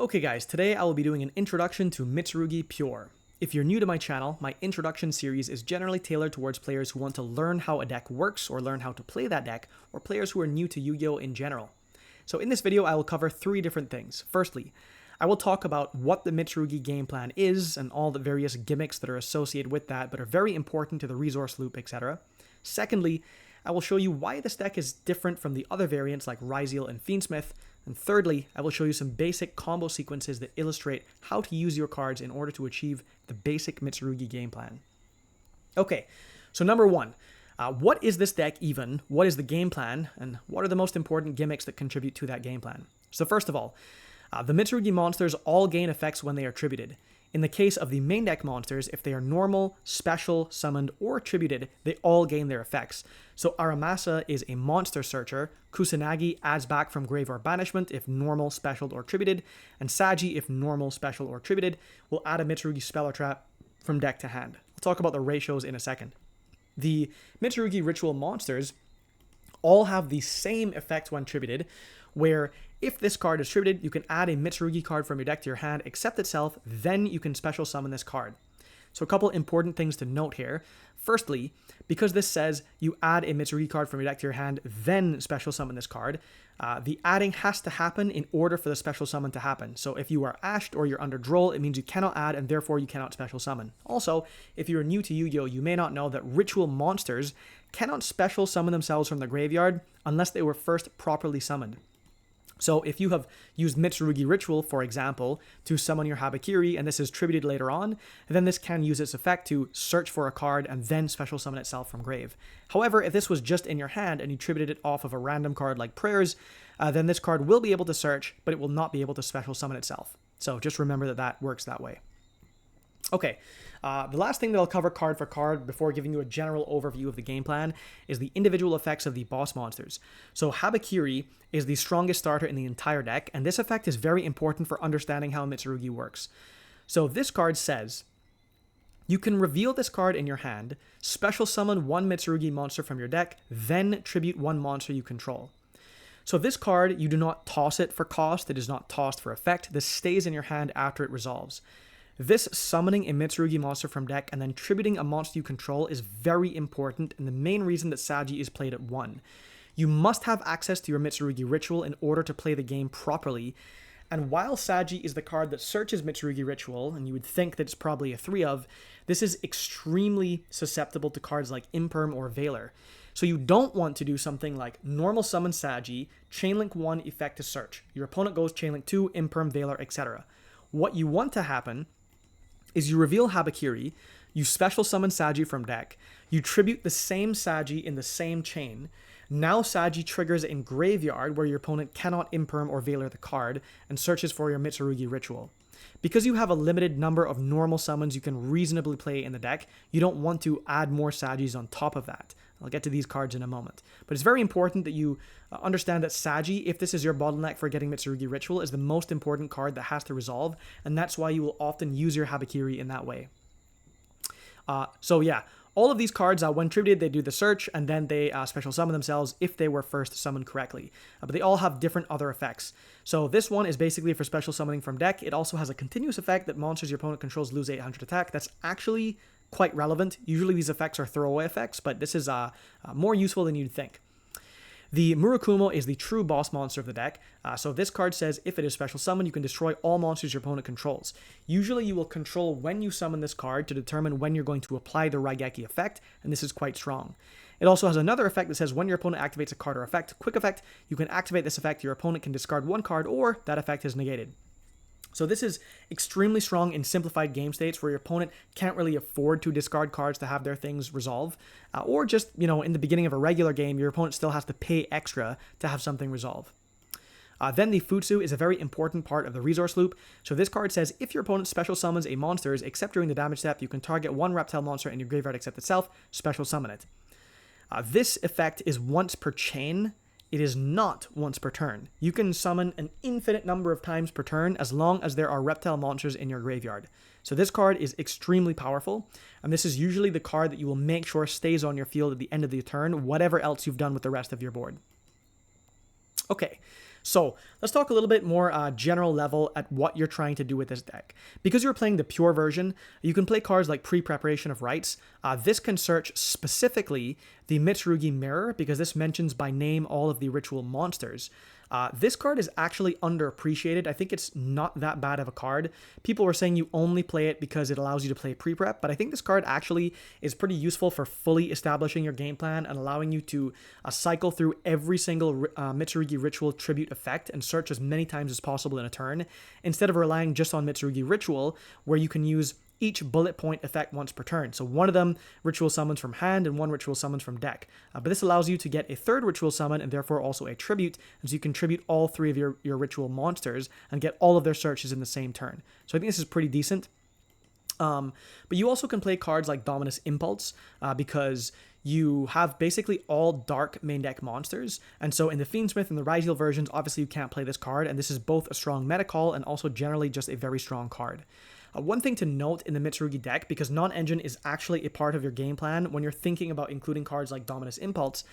Okay guys, today I will be doing an introduction to Mitsurugi Pure. If you're new to my channel, my introduction series is generally tailored towards players who want to learn how a deck works or learn how to play that deck, or players who are new to Yu-Gi-Oh! In general. So in this video I will cover three different things. Firstly, I will talk about what the Mitsurugi game plan is and all the various gimmicks that are associated with that but are very important to the resource loop, etc. Secondly, I will show you why this deck is different from the other variants like Ryzeal and Fiendsmith. And thirdly, I will show you some basic combo sequences that illustrate how to use your cards in order to achieve the basic Mitsurugi game plan. Okay, so number one, what is this deck even? What is the game plan? And what are the most important gimmicks that contribute to that game plan? So first of all, the Mitsurugi monsters all gain effects when they are tributed. In the case of the main deck monsters, if they are normal, special, summoned, or tributed, they all gain their effects. So Aramasa is a monster searcher, Kusanagi adds back from grave or banishment if normal, special, or tributed, and Saji, if normal, special, or tributed, will add a Mitsurugi spell or trap from deck to hand. We'll talk about the ratios in a second. The Mitsurugi ritual monsters all have the same effect when tributed, where if this card is tributed, you can add a Mitsurugi card from your deck to your hand, except itself, then you can special summon this card. So a couple important things to note here. Firstly, because this says you add a Mitsurugi card from your deck to your hand, then special summon this card, the adding has to happen in order for the special summon to happen. So if you are ashed or you're under Droll, it means you cannot add and therefore you cannot special summon. Also, if you're new to Yu-Gi-Oh, you may not know that ritual monsters cannot special summon themselves from the graveyard unless they were first properly summoned. So if you have used Mitsurugi Ritual, for example, to summon your Habakiri, and this is tributed later on, then this can use its effect to search for a card and then special summon itself from grave. However, if this was just in your hand and you tributed it off of a random card like Prayers, then this card will be able to search, but it will not be able to special summon itself. So just remember that that works that way. Okay, the last thing that I'll cover card for card before giving you a general overview of the game plan is the individual effects of the boss monsters. So Habakiri is the strongest starter in the entire deck, and this effect is very important for understanding how Mitsurugi works. So this card says, you can reveal this card in your hand, special summon one Mitsurugi monster from your deck, then tribute one monster you control. So this card, you do not toss it for cost, it is not tossed for effect, this stays in your hand after it resolves. This summoning a Mitsurugi monster from deck and then tributing a monster you control is very important, and the main reason that Saji is played at 1. You must have access to your Mitsurugi Ritual in order to play the game properly, and while Saji is the card that searches Mitsurugi Ritual, and you would think that it's probably a 3 of, this is extremely susceptible to cards like Imperm or Veiler. So you don't want to do something like normal summon Saji, Chainlink 1 effect to search. Your opponent goes Chainlink 2, Imperm, Veiler, etc. What you want to happen is you reveal Habakiri, you special summon Saji from deck, you tribute the same Saji in the same chain. Now Saji triggers in graveyard where your opponent cannot Imperm or Veiler the card and searches for your Mitsurugi Ritual. Because you have a limited number of normal summons you can reasonably play in the deck, you don't want to add more Sajis on top of that. I'll get to these cards in a moment. But it's very important that you understand that Saji, if this is your bottleneck for getting Mitsurugi Ritual, is the most important card that has to resolve, and that's why you will often use your Habakiri in that way. So yeah, all of these cards, when tributed, they do the search, and then they special summon themselves if they were first summoned correctly. But they all have different other effects. So this one is basically for special summoning from deck. It also has a continuous effect that monsters your opponent controls lose 800 attack. That's actually quite relevant. Usually these effects are throwaway effects, but this is more useful than you'd think. The Murakumo is the true boss monster of the deck. So this card says if it is special summoned, you can destroy all monsters your opponent controls. Usually you will control when you summon this card to determine when you're going to apply the Raigeki effect, and this is quite strong. It also has another effect that says when your opponent activates a card or effect, quick effect, you can activate this effect, your opponent can discard one card, or that effect is negated. So this is extremely strong in simplified game states where your opponent can't really afford to discard cards to have their things resolve, or just, in the beginning of a regular game, your opponent still has to pay extra to have something resolve. Then the Futsu is a very important part of the resource loop. So this card says if your opponent special summons a monster, except during the damage step, you can target one reptile monster in your graveyard except itself, special summon it. This effect is once per chain. It is not once per turn. You can summon an infinite number of times per turn as long as there are reptile monsters in your graveyard. So this card is extremely powerful, and this is usually the card that you will make sure stays on your field at the end of the turn, whatever else you've done with the rest of your board. Okay, So let's talk a little bit more general level at what you're trying to do with this deck. Because you're playing the pure version, you can play cards like Pre-Preparation of Rites. This can search specifically the Mitsurugi Mirror, because this mentions by name all of the ritual monsters. This card is actually underappreciated. I think it's not that bad of a card. People were saying you only play it because it allows you to play pre-prep, but I think this card actually is pretty useful for fully establishing your game plan and allowing you to cycle through every single Mitsurugi Ritual tribute effect and search as many times as possible in a turn, instead of relying just on Mitsurugi Ritual, where you can use each bullet point effect once per turn. So one of them ritual summons from hand and one ritual summons from deck. But this allows you to get a third ritual summon and therefore also a tribute, and so you can tribute all three of your ritual monsters and get all of their searches in the same turn. So I think this is pretty decent. But you also can play cards like Dominus Impulse because you have basically all dark main deck monsters. And so in the Fiendsmith and the Ryzeal versions, obviously you can't play this card, and this is both a strong meta call and also generally just a very strong card. One thing to note in the Mitsurugi deck, because non-engine is actually a part of your game plan when you're thinking about including cards like Dominus Impulse,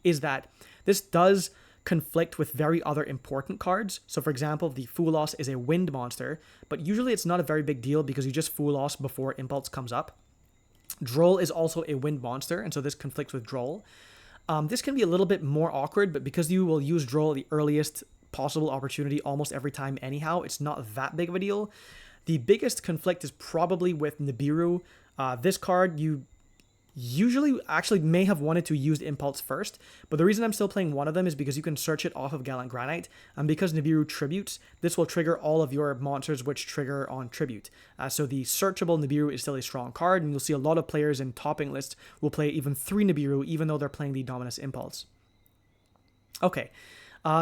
is that this does conflict with very other important cards. So for example, the Fulos is a wind monster, but usually it's not a very big deal because you just Fulos before Impulse comes up. Droll is also a wind monster, and so this conflicts with Droll. This can be a little bit more awkward, but because you will use Droll at the earliest possible opportunity almost every time anyhow, it's not that big of a deal. The biggest conflict is probably with Nibiru. This card, you usually actually may have wanted to use Impulse first, but the reason I'm still playing one of them is because you can search it off of Gallant Granite, and because Nibiru tributes, this will trigger all of your monsters which trigger on tribute. So the searchable Nibiru is still a strong card, and you'll see a lot of players in topping lists will play even 3 Nibiru, even though they're playing the Dominus Impulse. Okay.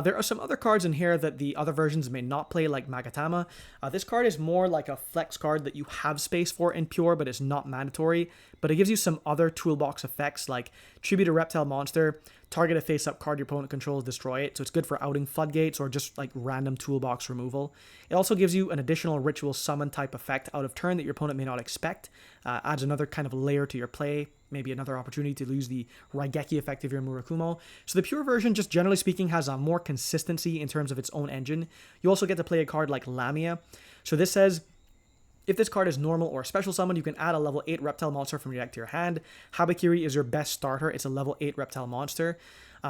There are some other cards in here that the other versions may not play, like Magatama. This card is more like a flex card that you have space for in Pure, but it's not mandatory. But it gives you some other toolbox effects, like tribute a reptile monster, target a face-up card your opponent controls, destroy it. So it's good for outing floodgates or just like random toolbox removal. It also gives you an additional ritual summon type effect out of turn that your opponent may not expect. Adds another kind of layer to your play. Maybe another opportunity to lose the Raigeki effect of your Murakumo. So the pure version, just generally speaking, has a more consistency in terms of its own engine. You also get to play a card like Lamia. So this says, if this card is normal or special summon, you can add a level 8 reptile monster from your deck to your hand. Habakiri is your best starter. It's a level 8 reptile monster.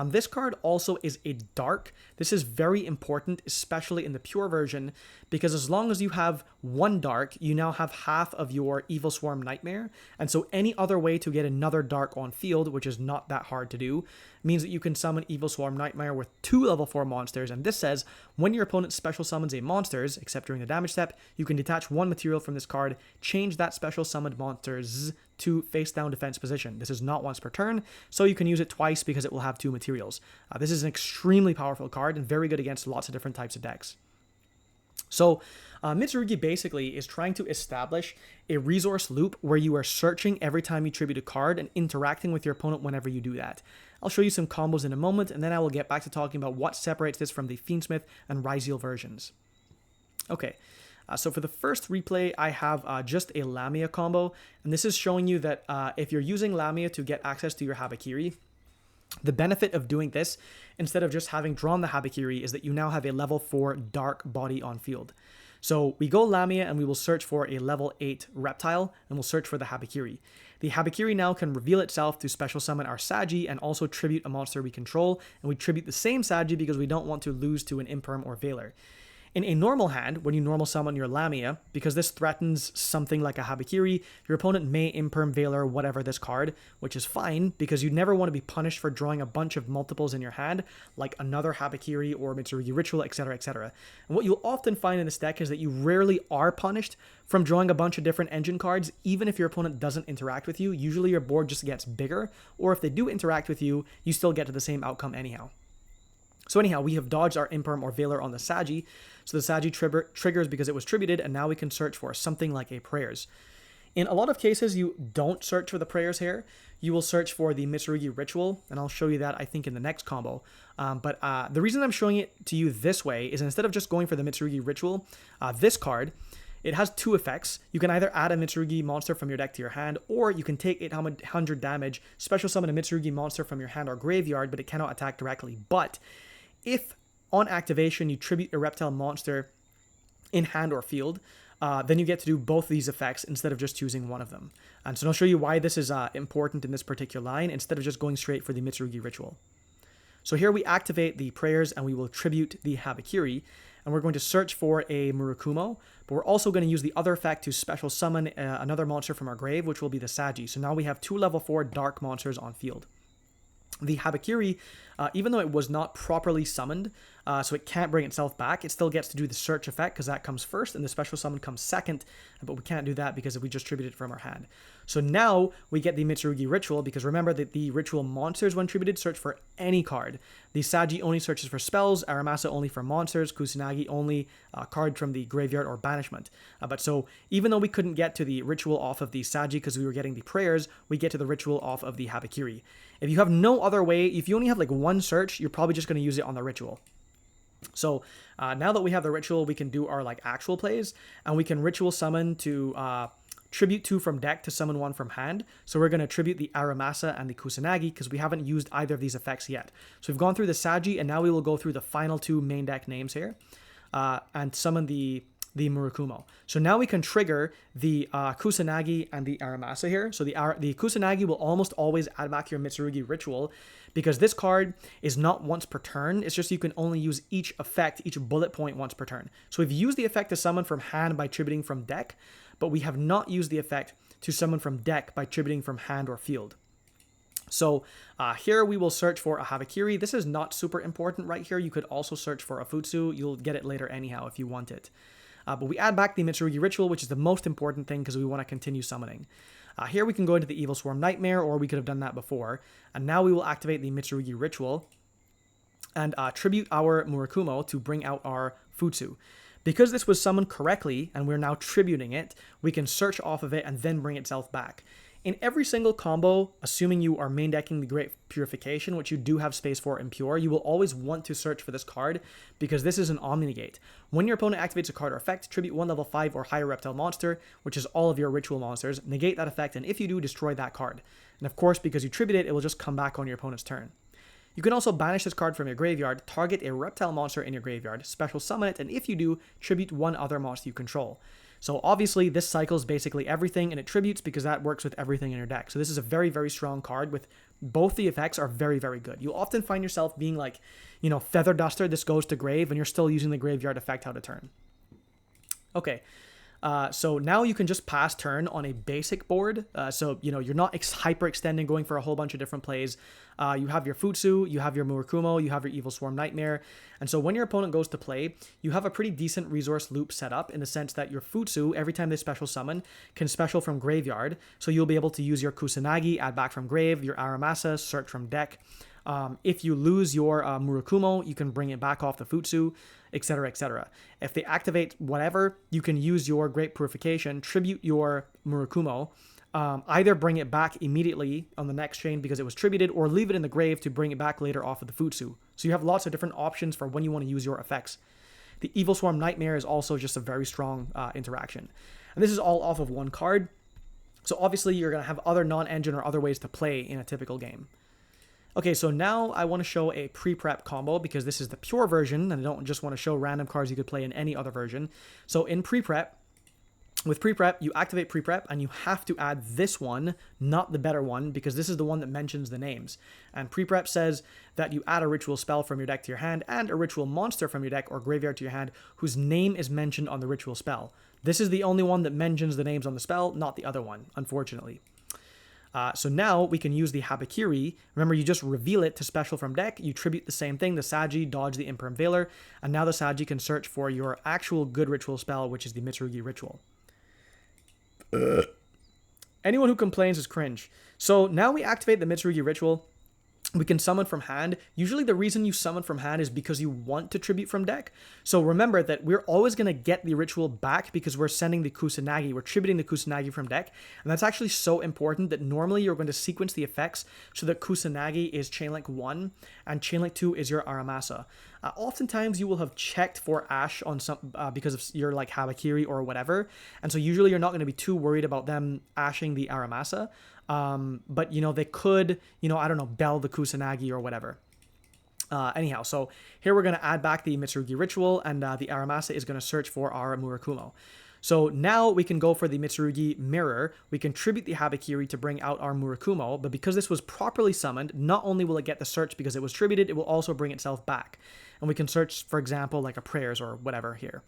This card also is a dark. This is very important, especially in the pure version, because as long as you have one dark, you now have half of your Evil Swarm Nightmare. And so any other way to get another dark on field, which is not that hard to do, means that you can summon Evil Swarm Nightmare with 2 level 4 monsters. And this says, when your opponent special summons a monsters, except during the damage step, you can detach 1 material from this card, change that special summoned monster's to face down defense position. This is not once per turn, so you can use it twice because it will have 2 materials. This is an extremely powerful card and very good against lots of different types of decks. So Mitsurugi basically is trying to establish a resource loop where you are searching every time you tribute a card and interacting with your opponent whenever you do that. I'll show you some combos in a moment, and then I will get back to talking about what separates this from the Fiendsmith and Ryzeal versions. Okay. So for the first replay, I have just a Lamia combo, and this is showing you that if you're using Lamia to get access to your Habakiri, the benefit of doing this, instead of just having drawn the Habakiri, is that you now have a level 4 dark body on field. So we go Lamia and we will search for a level 8 reptile, and we'll search for the Habakiri. The Habakiri now can reveal itself to special summon our Sagi and also tribute a monster we control, and we tribute the same Sagi because we don't want to lose to an Imperm or Veiler. In a normal hand, when you normal summon your Lamia, because this threatens something like a Habakiri, your opponent may Imperm, Veiler, whatever this card, which is fine, because you never want to be punished for drawing a bunch of multiples in your hand, like another Habakiri or Mitsurugi Ritual, etc., etc. And what you'll often find in this deck is that you rarely are punished from drawing a bunch of different engine cards, even if your opponent doesn't interact with you. Usually your board just gets bigger, or if they do interact with you, you still get to the same outcome anyhow. So anyhow, we have dodged our Imperm or Veiler on the Sagi, so the Sagi triggers because it was tributed, and now we can search for something like a Prayers. In a lot of cases, you don't search for the Prayers here. You will search for the Mitsurugi Ritual, and I'll show you that, I think, in the next combo. But the reason I'm showing it to you this way is instead of just going for the Mitsurugi Ritual, this card, it has 2 effects. You can either add a Mitsurugi monster from your deck to your hand, or you can take 800 damage, special summon a Mitsurugi monster from your hand or graveyard, but it cannot attack directly. But if on activation, you tribute a reptile monster in hand or field. Then you get to do both of these effects instead of just choosing one of them. And so I'll show you why this is important in this particular line instead of just going straight for the Mitsurugi ritual. So here we activate the prayers and we will tribute the Habakiri, and we're going to search for a Murakumo, but we're also going to use the other effect to special summon another monster from our grave, which will be the Saji. So now we have 2 level 4 dark monsters on field. The Habakiri, even though it was not properly summoned, so it can't bring itself back, it still gets to do the search effect because that comes first and the special summon comes second, but we can't do that because we just tributed it from our hand. So now we get the Mitsurugi ritual, because remember that the ritual monsters when tributed search for any card. The Saji only searches for spells, Aramasa only for monsters, Kusanagi only card from the graveyard or banishment. But so even though we couldn't get to the ritual off of the Saji because we were getting the prayers, we get to the ritual off of the Habakiri. If you have no other way, if you only have like one search, you're probably just going to use it on the ritual. So now that we have the ritual, we can do our like actual plays, and we can ritual summon to tribute 2 from deck to summon 1 from hand. So we're going to tribute the Aramasa and the Kusanagi because we haven't used either of these effects yet. So we've gone through the Saji, and now we will go through the final 2 main deck names here and summon the Murakumo. So now we can trigger the Kusanagi and the Aramasa here. So the Kusanagi will almost always add back your Mitsurugi ritual, because this card is not once per turn. It's just you can only use each effect, each bullet point once per turn. So we've used the effect to summon from hand by tributing from deck, but we have not used the effect to summon from deck by tributing from hand or field. So here we will search for a Habakiri. This is not super important right here. You could also search for a Futsu. You'll get it later anyhow if you want it. But we add back the Mitsurugi ritual, which is the most important thing because we want to continue summoning. Here we can go into the Evil Swarm Nightmare, or we could have done that before. And now we will activate the Mitsurugi ritual and tribute our Murakumo to bring out our Futsu. Because this was summoned correctly and we're now tributing it, we can search off of it and then bring itself back. In every single combo, assuming you are main decking the Great Purification, which you do have space for in Pure, you will always want to search for this card because this is an Omni-Negate. When your opponent activates a card or effect, tribute 1 level 5 or higher reptile monster, which is all of your ritual monsters, negate that effect, and if you do, destroy that card. And of course, because you tribute it, it will just come back on your opponent's turn. You can also banish this card from your graveyard, target a reptile monster in your graveyard, special summon it, and if you do, tribute 1 other monster you control. So obviously this cycles basically everything, and it tributes because that works with everything in your deck. So this is a very, very strong card with both the effects are very, very good. You'll often find yourself being like, you know, Feather Duster, this goes to grave, and you're still using the graveyard effect out of turn. Okay. So now you can just pass turn on a basic board. So, you know, you're not hyper-extending, going for a whole bunch of different plays. You have your Futsu, you have your Murakumo, you have your Evil Swarm Nightmare. And so when your opponent goes to play, you have a pretty decent resource loop set up in the sense that your Futsu, every time they special summon, can special from graveyard. So you'll be able to use your Kusanagi, add back from grave, your Aramasa, search from deck. If you lose your Murakumo, you can bring it back off the Futsu, etc., etc. If they activate whatever, you can use your Great Purification, tribute your Murakumo, either bring it back immediately on the next chain because it was tributed, or leave it in the grave to bring it back later off of the Futsu. So you have lots of different options for when you want to use your effects. The Evil Swarm Nightmare is also just a very strong interaction. And this is all off of one card. So obviously you're going to have other non-engine or other ways to play in a typical game. Okay, so now I want to show a pre-prep combo because this is the pure version and I don't just want to show random cards you could play in any other version. So in pre-prep, with pre-prep, you activate pre-prep and you have to add this one, not the better one, because this is the one that mentions the names. And pre-prep says that you add a ritual spell from your deck to your hand and a ritual monster from your deck or graveyard to your hand whose name is mentioned on the ritual spell. This is the only one that mentions the names on the spell, not the other one, unfortunately. So now we can use the Habakiri. Remember, you just reveal it to special from deck. You tribute the same thing, the Saji, dodge the Imperm Veiler, and now the Saji can search for your actual good ritual spell, which is the Mitsurugi ritual. Anyone who complains is cringe. So now we activate the Mitsurugi ritual. We can summon from hand. Usually the reason you summon from hand is because you want to tribute from deck. So remember that we're always going to get the ritual back because we're sending the Kusanagi. We're tributing the Kusanagi from deck. And that's actually so important that normally you're going to sequence the effects so that Kusanagi is Chainlink 1 and Chainlink 2 is your Aramasa. Oftentimes you will have checked for Ash on some because of your like Habakiri or whatever. And so usually you're not going to be too worried about them ashing the Aramasa. But, you know, they could, you know, I don't know, bell the Kusanagi or whatever. Anyhow, so here we're going to add back the Mitsurugi Ritual, and the Aramasa is going to search for our Murakumo. So now we can go for the Mitsurugi Mirror. We can tribute the Habakiri to bring out our Murakumo, but because this was properly summoned, not only will it get the search because it was tributed, it will also bring itself back. And we can search, for example, like a Prayers or whatever here.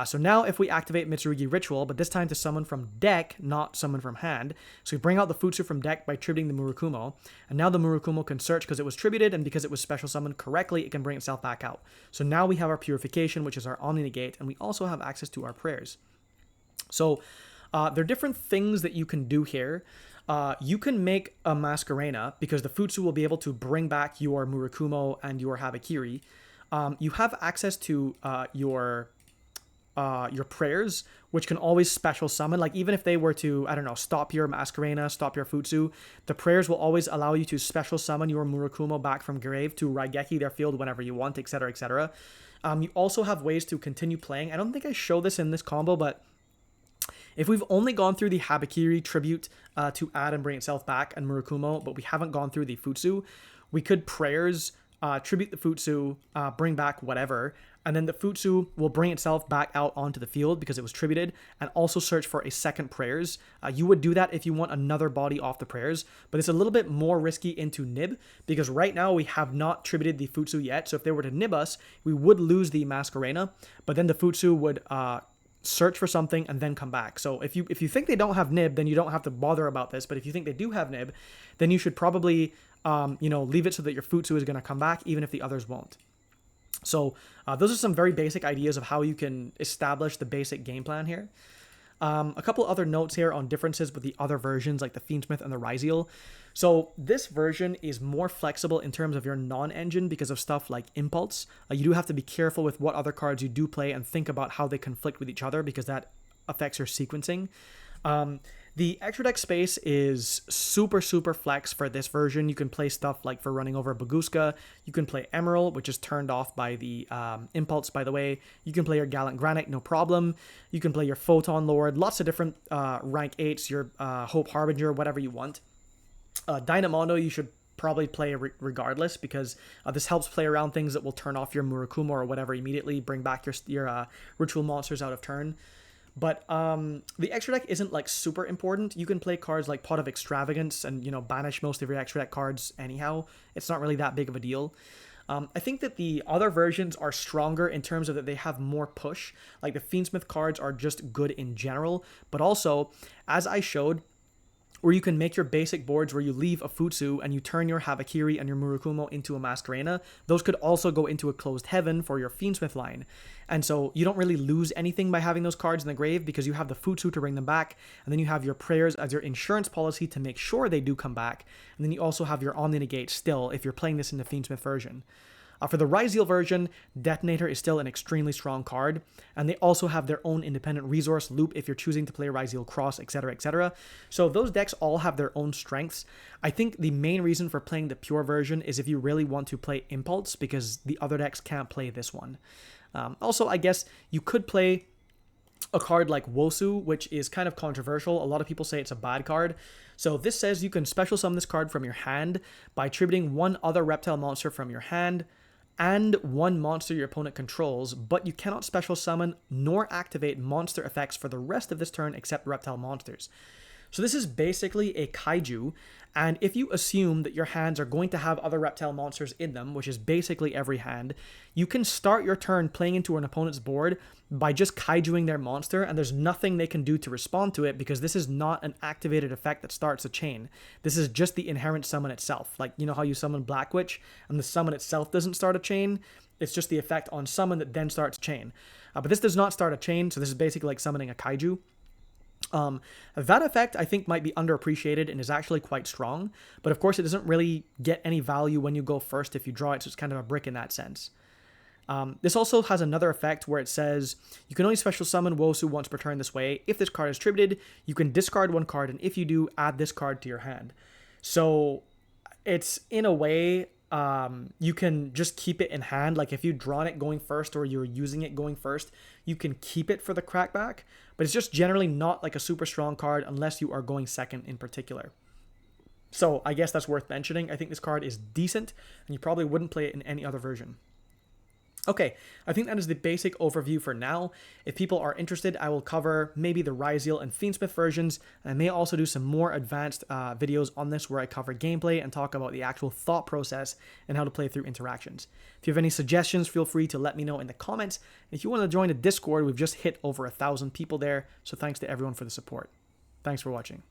So now if we activate Mitsurugi Ritual, but this time to summon from deck, not summon from hand. So we bring out the Futsu from deck by tributing the Murakumo. And now the Murakumo can search because it was tributed, and because it was special summoned correctly, it can bring itself back out. So now we have our Purification, which is our Omni Negate, and we also have access to our Prayers. So there are different things that you can do here. You can make a Masquerena because the Futsu will be able to bring back your Murakumo and your Habakiri. You have access to your Prayers, which can always special summon. Like even if they were to, I don't know, stop your Masquerena, stop your Futsu, the Prayers will always allow you to special summon your Murakumo back from grave to Raigeki their field whenever you want, etc., etc. You also have ways to continue playing. I don't think I show this in this combo, but if we've only gone through the Habakiri tribute to add and bring itself back and Murakumo, but we haven't gone through the Futsu, we could Prayers, tribute the Futsu, bring back whatever, and then the Futsu will bring itself back out onto the field because it was tributed, and also search for a second Prayers. You would do that if you want another body off the Prayers, but it's a little bit more risky into Nib, because right now we have not tributed the Futsu yet, so if they were to Nib us, we would lose the Masquerena, but then the Futsu would search for something and then come back. So if you think they don't have Nib, then you don't have to bother about this, but if you think they do have Nib, then you should probably leave it so that your Futsu is going to come back even if the others won't. So those are some very basic ideas of how you can establish the basic game plan here. A couple other notes here on differences with the other versions like the Fiendsmith and the Ryzeal. So this version is more flexible in terms of your non-engine because of stuff like Impulse. You do have to be careful with what other cards you do play and think about how they conflict with each other because that affects your sequencing. The extra deck space is super flex for this version. You can play stuff like for running over Baguska. You can play Emerald, which is turned off by the Impulse, by the way. You can play your Gallant Granite, no problem. You can play your Photon Lord, lots of different rank 8s, your Hope Harbinger, whatever you want. Dynamondo, you should probably play regardless because this helps play around things that will turn off your Murakumo or whatever immediately, bring back your ritual monsters out of turn. But the extra deck isn't like super important. You can play cards like Pot of Extravagance and, banish most of your extra deck cards anyhow. It's not really that big of a deal. I think that the other versions are stronger in terms of that they have more push. Like the Fiendsmith cards are just good in general. But also, as I showed, where you can make your basic boards where you leave a Futsu and you turn your Habakiri and your Murakumo into a Masquerena, those could also go into a Closed Heaven for your Fiendsmith line. And so you don't really lose anything by having those cards in the grave because you have the Futsu to bring them back, and then you have your Prayers as your insurance policy to make sure they do come back, and then you also have your Omni Negate still if you're playing this in the Fiendsmith version. For the Ryzeal version, Detonator is still an extremely strong card, and they also have their own independent resource loop if you're choosing to play Ryzeal Cross, etc., etc. So those decks all have their own strengths. I think the main reason for playing the pure version is if you really want to play Impulse, because the other decks can't play this one. Also, I guess you could play a card like Wosu, which is kind of controversial. A lot of people say it's a bad card. So this says you can special summon this card from your hand by tributing one other reptile monster from your hand and one monster your opponent controls, but you cannot special summon nor activate monster effects for the rest of this turn except reptile monsters. So this is basically a kaiju, and if you assume that your hands are going to have other reptile monsters in them, which is basically every hand, you can start your turn playing into an opponent's board by just kaijuing their monster, and there's nothing they can do to respond to it because this is not an activated effect that starts a chain. This is just the inherent summon itself. Like, you know how you summon Black Witch and the summon itself doesn't start a chain? It's just the effect on summon that then starts a chain. But this does not start a chain, so this is basically like summoning a kaiju. That effect I think might be underappreciated and is actually quite strong, but of course it doesn't really get any value when you go first if you draw it, so it's kind of a brick in that sense. This also has another effect where it says you can only special summon Wosu once per turn this way. If this card is tributed, you can discard one card, and if you do, add this card to your hand. So it's in a way you can just keep it in hand. Like if you've drawn it going first or you're using it going first, you can keep it for the crackback, but it's just generally not like a super strong card unless you are going second in particular. So I guess that's worth mentioning. I think this card is decent, and you probably wouldn't play it in any other version. Okay, I think that is the basic overview for now. If people are interested, I will cover maybe the Ryzeal and Fiendsmith versions. And I may also do some more advanced videos on this where I cover gameplay and talk about the actual thought process and how to play through interactions. If you have any suggestions, feel free to let me know in the comments. If you want to join the Discord, we've just hit over 1,000 people there. So thanks to everyone for the support. Thanks for watching.